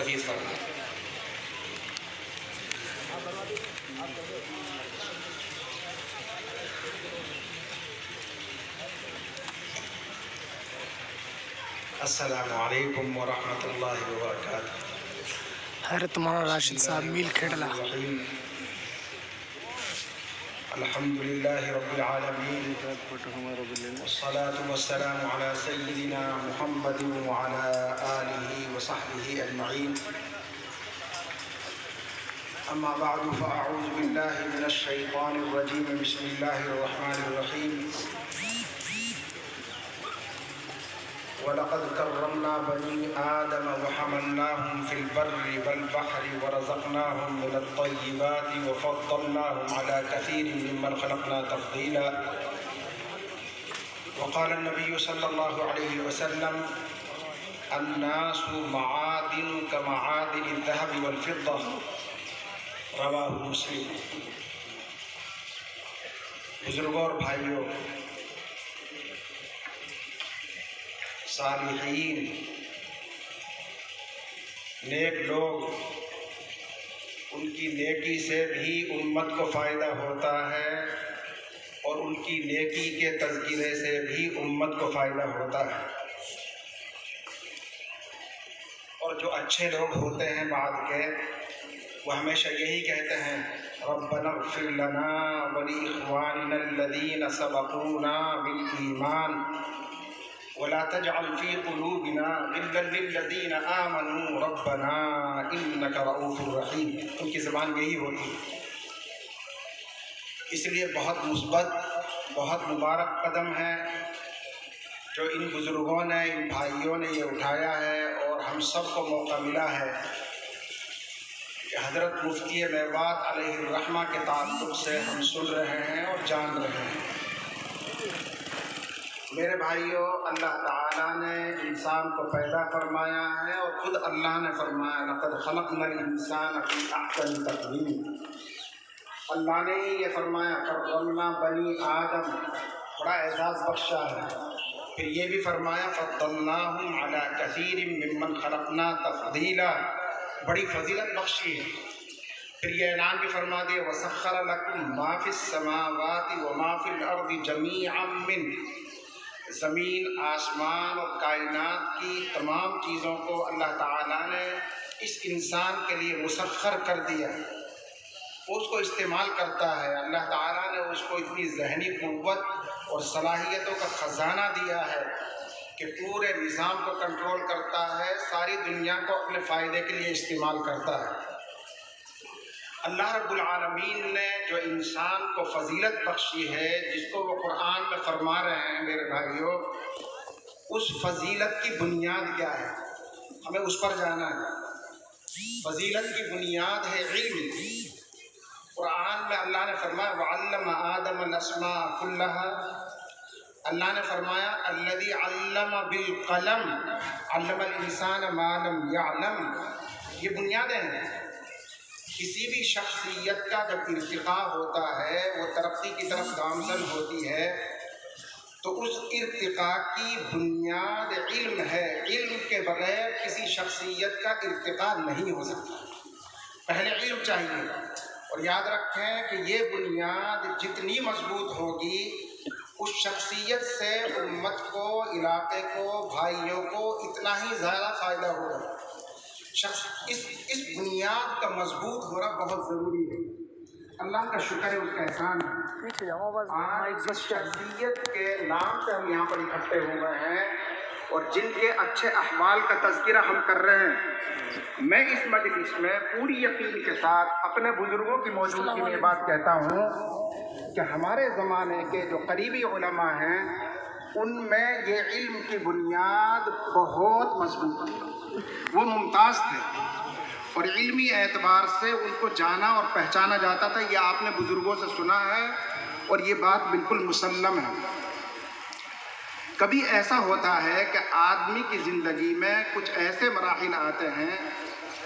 مستفید فرمائے۔ السلام علیکم ورحمۃ اللہ وبرکاتہ۔ حضرت مولانا راشد صاحب میل کھیڑلا۔ الحمد للہ رب العالمین والصلاة والسلام علی سیدنا محمد وعلی آلہ وصحبہ اجمعین، اما بعد فاعوذ باللہ من الشیطان الرجیم، بسم اللہ الرحمن الرحیم۔ وَلَقَدْ كَرَّمْنَا بَنِي آدَمَ وَحَمَلْنَاهُمْ فِي الْبَرِّ وَالْبَحْرِ وَرَزَقْنَاهُمْ مِنَ الطَّيِّبَاتِ وَفَضَّلْنَاهُمْ عَلَى كَثِيرٍ مِّمَّنْ خَلَقْنَا تَفْضِيلًا۔ وقال النبي صلى الله عليه وسلم: الناس معادن كمعادن الذهب والفضة، رواه مسلم۔ بزرگوں اور بھائیوں، صالحین، نیک لوگ، ان کی نیکی سے بھی امت کو فائدہ ہوتا ہے اور ان کی نیکی کے تذکرے سے بھی امت کو فائدہ ہوتا ہے۔ اور جو اچھے لوگ ہوتے ہیں بعد کے، وہ ہمیشہ یہی کہتے ہیں: ربنا اغفر لنا ولاخواننا الذین سبقونا بالایمان ولا تجعل في قلوبنا غلا للذین آمنوا ربنا انک رؤوف رحیم۔ ان کی زبان یہی ہوتی ہے۔ اس لیے بہت مثبت، بہت مبارک قدم ہے جو ان بزرگوں نے، ان بھائیوں نے یہ اٹھایا ہے، اور ہم سب کو موقع ملا ہے کہ حضرت مفتی میوات علیہ الرحمہ کے تعلق سے ہم سن رہے ہیں اور جان رہے ہیں۔ میرے بھائیوں، اللہ تعالیٰ نے انسان کو پیدا فرمایا ہے، اور خود اللہ نے فرمایا: لقد خلقنا الانسان فی احسن تقویم۔ اللہ نے یہ فرمایا: کرمنا بنی آدم، بڑا اعزاز بخشا ہے۔ پھر یہ بھی فرمایا: فضلناہم علی کثیر ممن خلقنا تفضیلا، بڑی فضیلت بخشی ہے۔ پھر یہ اعلان بھی فرما دیا: وسخر لکم ما فی السماوات وما فی الارض جمیعا منہ، زمین، آسمان اور کائنات کی تمام چیزوں کو اللہ تعالیٰ نے اس انسان کے لیے مسخر کر دیا۔ وہ اس کو استعمال کرتا ہے۔ اللہ تعالیٰ نے اس کو اتنی ذہنی قوت اور صلاحیتوں کا خزانہ دیا ہے کہ پورے نظام کو کنٹرول کرتا ہے، ساری دنیا کو اپنے فائدے کے لیے استعمال کرتا ہے۔ اللہ رب العالمین نے جو انسان کو فضیلت بخشی ہے، جس کو وہ قرآن میں فرما رہے ہیں، میرے بھائیوں، اس فضیلت کی بنیاد کیا ہے؟ ہمیں اس پر جانا ہے۔ فضیلت کی بنیاد ہے علم۔ قرآن میں اللہ نے فرمایا: وَعَلَّمَ آدَمَ الْأَسْمَاءَ كُلَّهَا، اللہ نے فرمایا: الَّذِي عَلَّمَ بِالْقَلَمِ عَلَّمَ الْإِنسَانَ مَا لَمْ يَعْلَمْ۔ یہ بنیادیں ہیں۔ کسی بھی شخصیت کا جب ارتقاء ہوتا ہے، وہ ترقی کی طرف گامزن ہوتی ہے، تو اس ارتقاء کی بنیاد علم ہے۔ علم کے بغیر کسی شخصیت کا ارتقاء نہیں ہو سکتا۔ پہلے علم چاہیے، اور یاد رکھیں کہ یہ بنیاد جتنی مضبوط ہوگی، اس شخصیت سے امت کو، علاقے کو، بھائیوں کو اتنا ہی زیادہ فائدہ ہوگا۔ اس بنیاد کا مضبوط ہونا بہت ضروری ہے۔ اللہ کا شکر ہے، اس کا احسان ہے۔ آج جس شخصیت کے نام سے ہم یہاں پر اکٹھے ہوئے ہیں اور جن کے اچھے احوال کا تذکرہ ہم کر رہے ہیں، میں اس مجلس میں پوری یقین کے ساتھ اپنے بزرگوں کی موجودگی میں یہ بات کہتا ہوں کہ ہمارے زمانے کے جو قریبی علماء ہیں، ان میں یہ علم کی بنیاد بہت مضبوط ہے، وہ ممتاز تھے، اور علمی اعتبار سے ان کو جانا اور پہچانا جاتا تھا۔ یہ آپ نے بزرگوں سے سنا ہے، اور یہ بات بالکل مسلم ہے۔ کبھی ایسا ہوتا ہے کہ آدمی کی زندگی میں کچھ ایسے مراحل آتے ہیں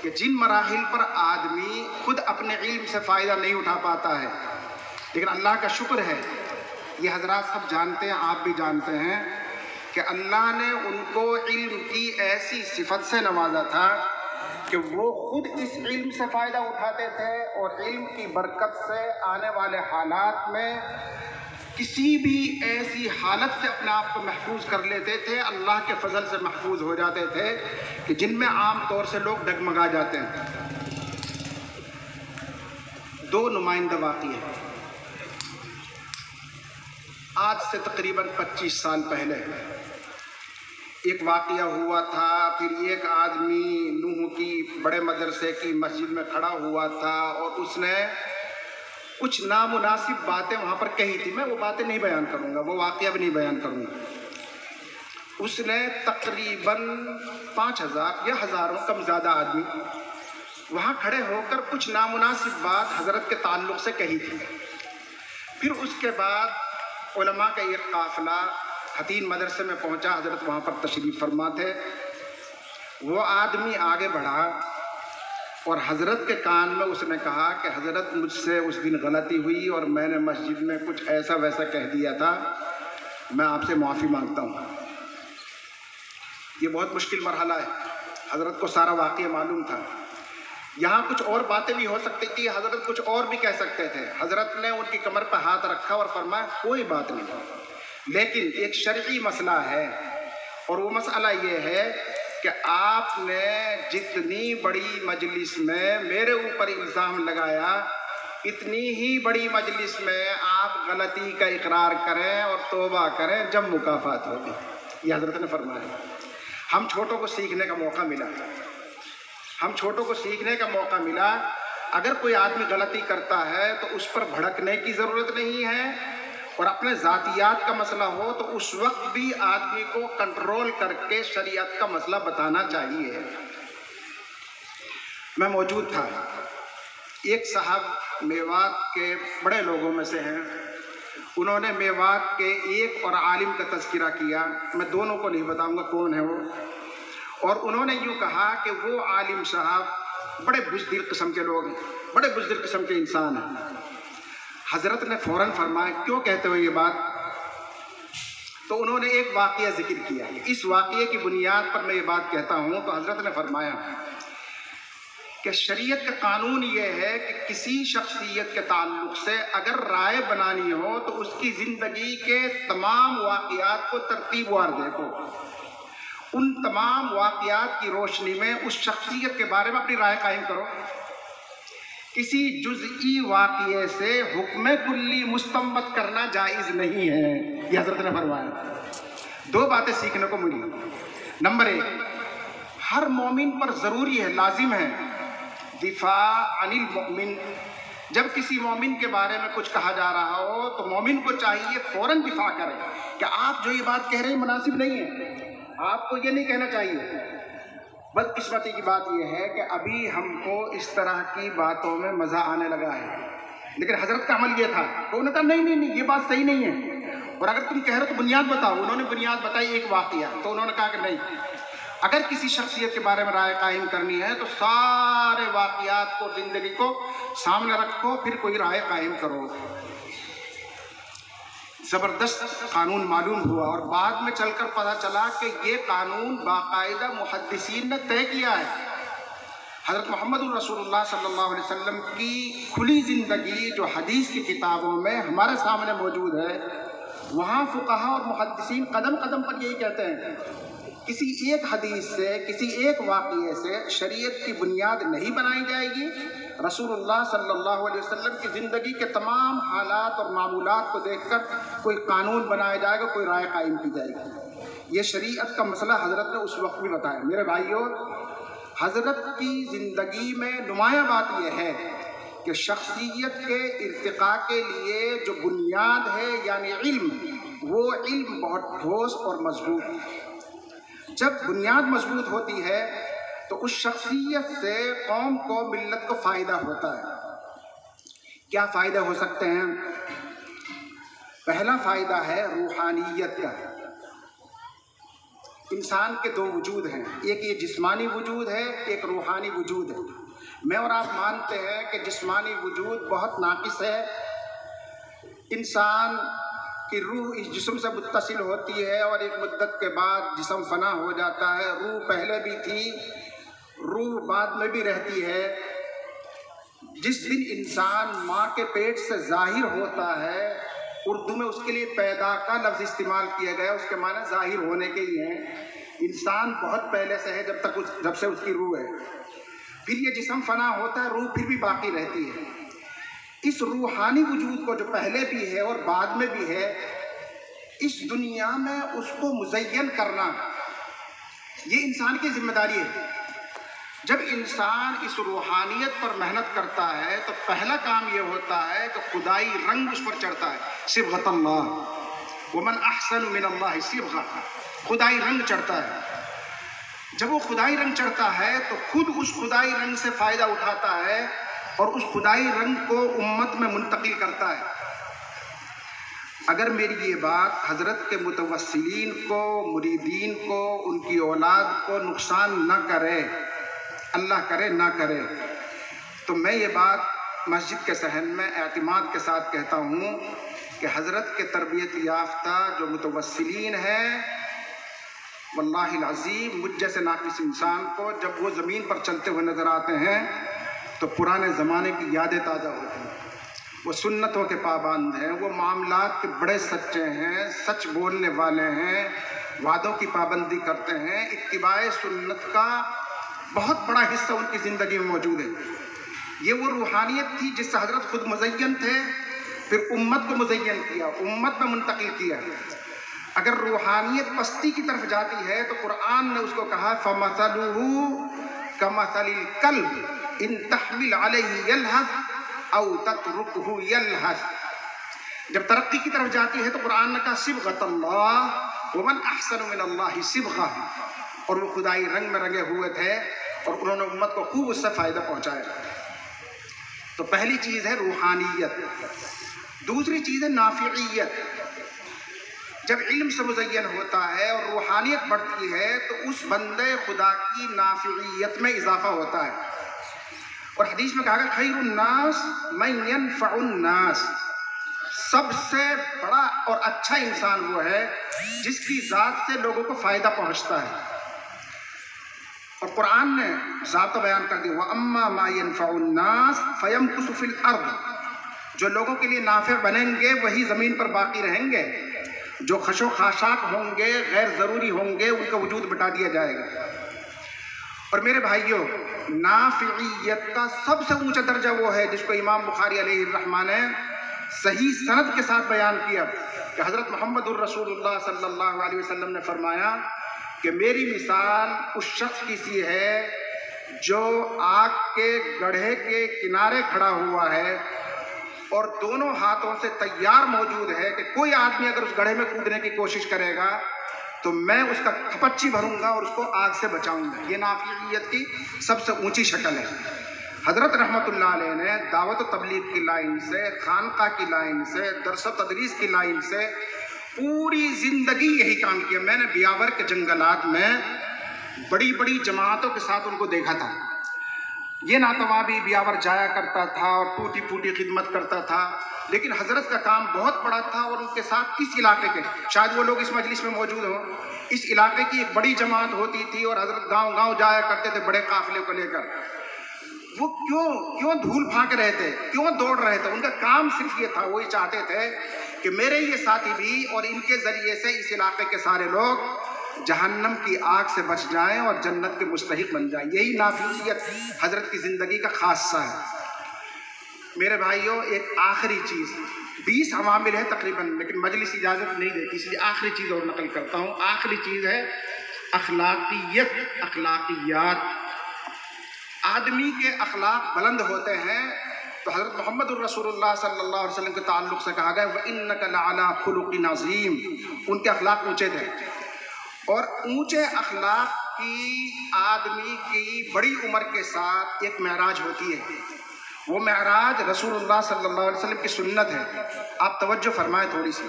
کہ جن مراحل پر آدمی خود اپنے علم سے فائدہ نہیں اٹھا پاتا ہے، لیکن اللہ کا شکر ہے، یہ حضرات سب جانتے ہیں، آپ بھی جانتے ہیں کہ اللہ نے ان کو علم کی ایسی صفت سے نوازا تھا کہ وہ خود اس علم سے فائدہ اٹھاتے تھے اور علم کی برکت سے آنے والے حالات میں کسی بھی ایسی حالت سے اپنے آپ کو محفوظ کر لیتے تھے، اللہ کے فضل سے محفوظ ہو جاتے تھے کہ جن میں عام طور سے لوگ ڈگمگا جاتے ہیں۔ دو نمائندہ واقعے ہیں آج سے تقریباً 25 سال پہلے۔ ایک واقعہ ہوا تھا، پھر ایک آدمی نوح کی بڑے مدرسے کی مسجد میں کھڑا ہوا تھا اور اس نے کچھ نامناسب باتیں وہاں پر کہی تھی۔ میں وہ باتیں نہیں بیان کروں گا، وہ واقعہ بھی نہیں بیان کروں گا۔ اس نے تقریباً 5000 یا ہزاروں کم زیادہ آدمی وہاں کھڑے ہو کر کچھ نامناسب بات حضرت کے تعلق سے کہی تھی۔ پھر اس کے بعد علماء کا ایک قافلہ حتین مدرسے میں پہنچا، حضرت وہاں پر تشریف فرما تھے۔ وہ آدمی آگے بڑھا اور حضرت کے کان میں اس نے کہا کہ حضرت مجھ سے اس دن غلطی ہوئی اور میں نے مسجد میں کچھ ایسا ویسا کہہ دیا تھا، میں آپ سے معافی مانگتا ہوں۔ یہ بہت مشکل مرحلہ ہے، حضرت کو سارا واقعہ معلوم تھا۔ یہاں کچھ اور باتیں بھی ہو سکتی تھی، حضرت کچھ اور بھی کہہ سکتے تھے۔ حضرت نے ان کی کمر پہ ہاتھ رکھا اور فرمایا کوئی بات نہیں، لیکن ایک شرعی مسئلہ ہے، اور وہ مسئلہ یہ ہے کہ آپ نے جتنی بڑی مجلس میں میرے اوپر الزام لگایا، اتنی ہی بڑی مجلس میں آپ غلطی کا اقرار کریں اور توبہ کریں، جب مکافات ہوگی۔ یہ حضرت نے فرمایا۔ ہم چھوٹوں کو سیکھنے کا موقع ملا، ہم چھوٹوں کو سیکھنے کا موقع ملا۔ اگر کوئی آدمی غلطی کرتا ہے تو اس پر بھڑکنے کی ضرورت نہیں ہے، اور اپنے ذاتیات کا مسئلہ ہو تو اس وقت بھی آدمی کو کنٹرول کر کے شریعت کا مسئلہ بتانا چاہیے۔ میں موجود تھا، ایک صاحب میوات کے بڑے لوگوں میں سے ہیں، انہوں نے میوات کے ایک اور عالم کا تذکرہ کیا، میں دونوں کو نہیں بتاؤں گا کون ہے وہ، اور انہوں نے یوں کہا کہ وہ عالم صاحب بڑے بزدل قسم کے لوگ ہیں، بڑے بزدل قسم کے انسان ہیں۔ حضرت نے فوراً فرمایا کیوں کہتے ہو یہ بات؟ تو انہوں نے ایک واقعہ ذکر کیا، اس واقعے کی بنیاد پر میں یہ بات کہتا ہوں۔ تو حضرت نے فرمایا کہ شریعت کا قانون یہ ہے کہ کسی شخصیت کے تعلق سے اگر رائے بنانی ہو تو اس کی زندگی کے تمام واقعات کو ترتیب وار دیکھو، ان تمام واقعات کی روشنی میں اس شخصیت کے بارے میں اپنی رائے قائم کرو۔ کسی جزئی واقعے سے حکم کلی مستنبط کرنا جائز نہیں ہے، یہ حضرت نے فرمایا۔ دو باتیں سیکھنے کو ملی۔ نمبر ایک، ہر مومن پر ضروری ہے، لازم ہے دفاع عن المؤمن۔ جب کسی مومن کے بارے میں کچھ کہا جا رہا ہو تو مومن کو چاہیے فوراً دفاع کرے کہ آپ جو یہ بات کہہ رہے ہیں مناسب نہیں ہے، آپ کو یہ نہیں کہنا چاہیے۔ بدقسمتی کی بات یہ ہے کہ ابھی ہم کو اس طرح کی باتوں میں مزہ آنے لگا ہے، لیکن حضرت کا عمل یہ تھا کہ انہوں نے کہا نہیں یہ بات صحیح نہیں ہے، اور اگر تم کہہ رہے ہو تو بنیاد بتاؤ۔ انہوں نے بنیاد بتائی ایک واقعہ، تو انہوں نے کہا کہ نہیں، اگر کسی شخصیت کے بارے میں رائے قائم کرنی ہے تو سارے واقعات کو، زندگی کو سامنے رکھو، پھر کوئی رائے قائم کرو۔ زبردست قانون معلوم ہوا، اور بعد میں چل کر پتہ چلا کہ یہ قانون باقاعدہ محدثین نے طے کیا ہے۔ حضرت محمد الرسول اللہ صلی اللہ علیہ وسلم کی کھلی زندگی جو حدیث کی کتابوں میں ہمارے سامنے موجود ہے، وہاں فقہا اور محدثین قدم قدم پر یہی کہتے ہیں، کسی ایک حدیث سے، کسی ایک واقعے سے شریعت کی بنیاد نہیں بنائی جائے گی، رسول اللہ صلی اللہ علیہ وسلم کی زندگی کے تمام حالات اور معمولات کو دیکھ کر کوئی قانون بنایا جائے گا، کوئی رائے قائم کی جائے گی۔ یہ شریعت کا مسئلہ حضرت نے اس وقت بھی بتایا۔ میرے بھائیوں، حضرت کی زندگی میں نمایاں بات یہ ہے کہ شخصیت کے ارتقاء کے لیے جو بنیاد ہے یعنی علم، وہ علم بہت ٹھوس اور مضبوط ہے۔ جب بنیاد مضبوط ہوتی ہے تو اس شخصیت سے قوم کو، ملت کو فائدہ ہوتا ہے۔ کیا فائدے ہو سکتے ہیں؟ پہلا فائدہ ہے روحانیت کا۔ انسان کے دو وجود ہیں، ایک یہ جسمانی وجود ہے، ایک روحانی وجود ہے۔ میں اور آپ مانتے ہیں کہ جسمانی وجود بہت ناقص ہے، انسان کی روح اس جسم سے متصل ہوتی ہے اور ایک مدت کے بعد جسم فنا ہو جاتا ہے۔ روح پہلے بھی تھی، روح بعد میں بھی رہتی ہے. جس دن انسان ماں کے پیٹ سے ظاہر ہوتا ہے، اردو میں اس کے لیے پیدا کا لفظ استعمال کیا گیا، اس کے معنی ظاہر ہونے کے ہی ہیں. انسان بہت پہلے سے ہے، جب سے اس کی روح ہے. پھر یہ جسم فنا ہوتا ہے، روح پھر بھی باقی رہتی ہے. اس روحانی وجود کو جو پہلے بھی ہے اور بعد میں بھی ہے، اس دنیا میں اس کو مزین کرنا یہ انسان کی ذمہ داری ہے. جب انسان اس روحانیت پر محنت کرتا ہے تو پہلا کام یہ ہوتا ہے کہ خدائی رنگ اس پر چڑھتا ہے. صبغۃ اللہ ومن احسن من اللہ صبغہ، خدائی رنگ چڑھتا ہے. جب وہ خدائی رنگ چڑھتا ہے تو خود اس خدائی رنگ سے فائدہ اٹھاتا ہے اور اس خدائی رنگ کو امت میں منتقل کرتا ہے. اگر میری یہ بات حضرت کے متوسلین کو، مریدین کو، ان کی اولاد کو نقصان نہ کرے، اللہ کرے نہ کرے، تو میں یہ بات مسجد کے صحن میں اعتماد کے ساتھ کہتا ہوں کہ حضرت کے تربیت یافتہ جو متوسلین ہیں، واللہ العظیم مجھ جیسے ناقص انسان کو جب وہ زمین پر چلتے ہوئے نظر آتے ہیں تو پرانے زمانے کی یادیں تازہ ہوتی ہیں. وہ سنتوں کے پابند ہیں، وہ معاملات کے بڑے سچے ہیں، سچ بولنے والے ہیں، وعدوں کی پابندی کرتے ہیں. اتباع سنت کا بہت بڑا حصہ ان کی زندگی میں موجود ہے. یہ وہ روحانیت تھی جس سے حضرت خود مزین تھے، پھر امت کو مزین کیا، امت میں منتقل کیا. اگر روحانیت پستی کی طرف جاتی ہے تو قرآن نے اس کو کہا فَمَثَلُهُ كَمَثَلِ الْكَلْبِ إِن تَحْمِلْ عَلَيْهِ يَلْهَثْ أَوْ تَتْرُكْهُ يَلْهَثْ. جب ترقی کی طرف جاتی ہے تو قرآن نے کہا صبغۃ اللہ ومن احسن من اللہ صبغہ، اور وہ خدائی رنگ میں رنگے ہوئے تھے اور انہوں نے امت کو خوب اس سے فائدہ پہنچایا. تو پہلی چیز ہے روحانیت. دوسری چیز ہے نافعیت. جب علم سے مزین ہوتا ہے اور روحانیت بڑھتی ہے تو اس بندے خدا کی نافعیت میں اضافہ ہوتا ہے. اور حدیث میں کہا گیا خیر الناس من ينفع الناس، سب سے بڑا اور اچھا انسان وہ ہے جس کی ذات سے لوگوں کو فائدہ پہنچتا ہے. اور قرآن نے ضابطہ بیان کر دیا وَأَمَّا مَا يَنْفَعُ النَّاسِ فَيَمْكُثُ فِي الْأَرْضِ. جو لوگوں کے لیے نافع بنیں گے وہی زمین پر باقی رہیں گے. جو خش و خاشاک ہوں گے، غیر ضروری ہوں گے، ان کا وجود مٹا دیا جائے گا. اور میرے بھائیوں، نافعیت کا سب سے اونچا درجہ وہ ہے جس کو امام بخاری علیہ الرحمہ نے صحیح سند کے ساتھ بیان کیا کہ حضرت محمد الرسول اللہ صلی اللہ علیہ وسلم نے فرمایا کہ میری مثال اس شخص کی سی ہے جو آگ کے گڑھے کے کنارے کھڑا ہوا ہے اور دونوں ہاتھوں سے تیار موجود ہے کہ کوئی آدمی اگر اس گڑھے میں کودنے کی کوشش کرے گا تو میں اس کا کھپچی بھروں گا اور اس کو آگ سے بچاؤں گا. یہ نافعیت کی سب سے اونچی شکل ہے. حضرت رحمۃ اللہ علیہ نے دعوت و تبلیغ کی لائن سے، خانقاہ کی لائن سے، درس و تدریس کی لائن سے پوری زندگی یہی کام کیا. میں نے بیاور کے جنگلات میں بڑی بڑی جماعتوں کے ساتھ ان کو دیکھا تھا. یہ ناتوابی بیاور جایا کرتا تھا اور ٹوٹی پھوٹی خدمت کرتا تھا، لیکن حضرت کا کام بہت بڑا تھا. اور ان کے ساتھ اس علاقے کے، شاید وہ لوگ اس مجلس میں موجود ہوں، اس علاقے کی ایک بڑی جماعت ہوتی تھی اور حضرت گاؤں گاؤں جایا کرتے تھے بڑے قافلے کو لے کر. وہ کیوں دھول پھانک رہے تھے، کیوں دوڑ رہے تھے؟ ان کا کام صرف یہ تھا، وہی چاہتے تھے کہ میرے یہ ساتھی بھی اور ان کے ذریعے سے اس علاقے کے سارے لوگ جہنم کی آگ سے بچ جائیں اور جنت کے مستحق بن جائیں. یہی نافعیت حضرت کی زندگی کا خاصہ ہے. میرے بھائیوں، ایک آخری چیز، 20 عوامل ہے تقریباً لیکن مجلس اجازت نہیں دیتی، اس لیے آخری چیز اور نقل کرتا ہوں. آخری چیز ہے اخلاقیت، اخلاقیات. آدمی کے اخلاق بلند ہوتے ہیں تو حضرت محمد الرسول اللہ صلی اللہ علیہ وسلم کے تعلق سے کہا گیا وَإِنَّكَ لَعَلَىٰ خُلُقٍ عَظِيمٍ. ان کے اخلاق اونچے تھے. اور اونچے اخلاق کی آدمی کی بڑی عمر کے ساتھ ایک معراج ہوتی ہے. وہ معراج رسول اللہ صلی اللہ علیہ وسلم کی سنت ہے. آپ توجہ فرمائیں تھوڑی سی.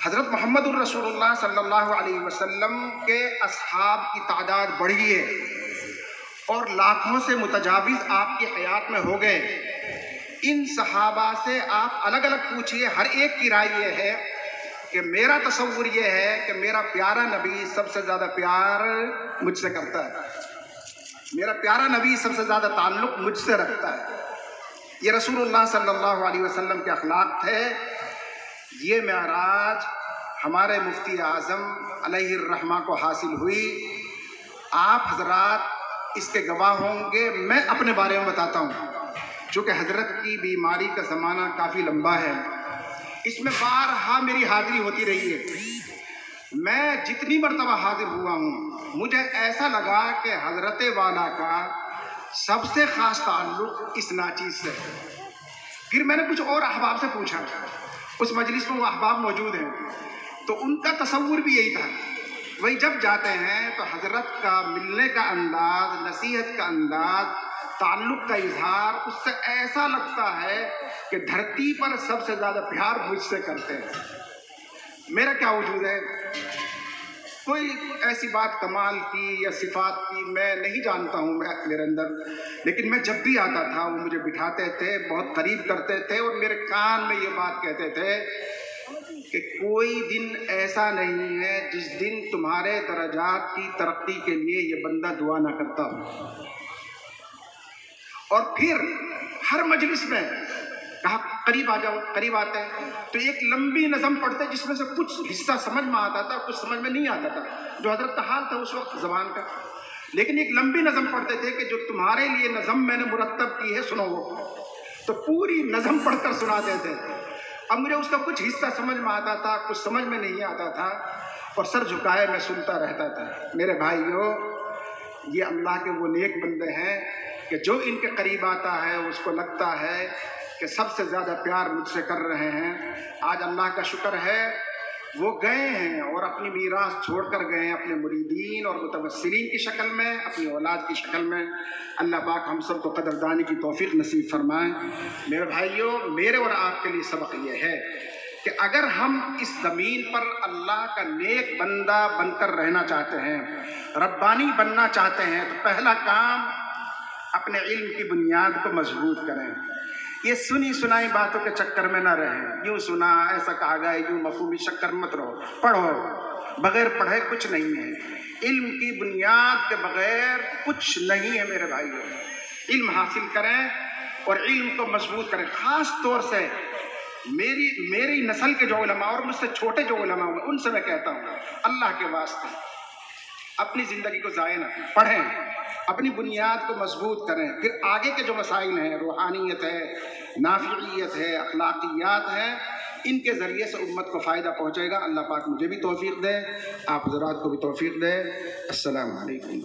حضرت محمد الرسول اللہ صلی اللہ علیہ وسلم کے اصحاب کی تعداد بڑھی ہے اور لاکھوں سے متجاوز آپ کی حیات میں ہو گئے. ان صحابہ سے آپ الگ الگ پوچھئے، ہر ایک کی رائے یہ ہے کہ میرا تصور یہ ہے کہ میرا پیارا نبی سب سے زیادہ پیار مجھ سے کرتا ہے. میرا پیارا نبی سب سے زیادہ تعلق مجھ سے رکھتا ہے. یہ رسول اللہ صلی اللہ علیہ وسلم کے اخلاق تھے. یہ معراج ہمارے مفتی اعظم علیہ الرحمہ کو حاصل ہوئی. آپ حضرات اس کے گواہ ہوں گے. میں اپنے بارے میں بتاتا ہوں، چونکہ حضرت کی بیماری کا زمانہ کافی لمبا ہے. اس میں بارہا میری حاضری ہوتی رہی ہے. میں جتنی مرتبہ حاضر ہوا ہوں مجھے ایسا لگا کہ حضرت والا کا سب سے خاص تعلق اس ناچیز سے. پھر میں نے کچھ اور احباب سے پوچھا، اس مجلس میں وہ احباب موجود ہیں، تو ان کا تصور بھی یہی تھا. وہی جب جاتے ہیں تو حضرت کا ملنے کا انداز، نصیحت کا انداز، تعلق کا اظہار اس سے ایسا لگتا ہے کہ دھرتی پر سب سے زیادہ پیار مجھ سے کرتے ہیں. میرا کیا وجود ہے؟ کوئی ایسی بات کمال کی یا صفات کی میں نہیں جانتا ہوں میرے اندر، لیکن میں جب بھی آتا تھا وہ مجھے بٹھاتے تھے، بہت قریب کرتے تھے اور میرے کان میں یہ بات کہتے تھے کہ کوئی دن ایسا نہیں ہے جس دن تمہارے درجات کی ترقی کے لیے یہ بندہ دعا نہ کرتا ہو. اور پھر ہر مجلس میں کہا قریب آ جاؤ، قریب آتے ہیں تو ایک لمبی نظم پڑھتے جس میں سے کچھ حصہ سمجھ میں آتا تھا، کچھ سمجھ میں نہیں آتا تھا، جو حضرت کا حال تھا اس وقت زبان کا. لیکن ایک لمبی نظم پڑھتے تھے کہ جو تمہارے لیے نظم میں نے مرتب کی ہے سنو وہ. تو پوری نظم پڑھ کر سناتے تھے. اب مجھے اس کا کچھ حصہ سمجھ میں آتا تھا، کچھ سمجھ میں نہیں آتا تھا، اور سر جھکائے میں سنتا رہتا تھا. میرے بھائیوں، یہ اللہ کے وہ نیک بندے ہیں کہ جو ان کے قریب آتا ہے اس کو لگتا ہے کہ سب سے زیادہ پیار مجھ سے کر رہے ہیں. آج اللہ کا شکر ہے وہ گئے ہیں اور اپنی میراث چھوڑ کر گئے ہیں اپنے مریدین اور متوسلین کی شکل میں، اپنی اولاد کی شکل میں. اللہ پاک ہم سب کو قدردانی کی توفیق نصیب فرمائیں. میرے بھائیوں، میرے اور آپ کے لیے سبق یہ ہے کہ اگر ہم اس زمین پر اللہ کا نیک بندہ بن کر رہنا چاہتے ہیں، ربانی بننا چاہتے ہیں، تو پہلا کام اپنے علم کی بنیاد کو مضبوط کریں. یہ سنی سنائی باتوں کے چکر میں نہ رہیں. یوں سنا، ایسا کہا گیا، یوں مفہومی چکر مت رہو. پڑھو، بغیر پڑھے کچھ نہیں ہے. علم کی بنیاد کے بغیر کچھ نہیں ہے میرے بھائیوں. علم حاصل کریں اور علم کو مضبوط کریں. خاص طور سے میری نسل کے جو علماء اور مجھ سے چھوٹے جو علماء ہیں ان سے میں کہتا ہوں، اللہ کے واسطے اپنی زندگی کو ضائع نہ کریں. پڑھیں، اپنی بنیاد کو مضبوط کریں. پھر آگے کے جو مسائل ہیں، روحانیت ہے، نافعیت ہے، اخلاقیات ہیں، ان کے ذریعے سے امت کو فائدہ پہنچے گا. اللہ پاک مجھے بھی توفیق دے، آپ حضرات کو بھی توفیق دے. السلام علیکم.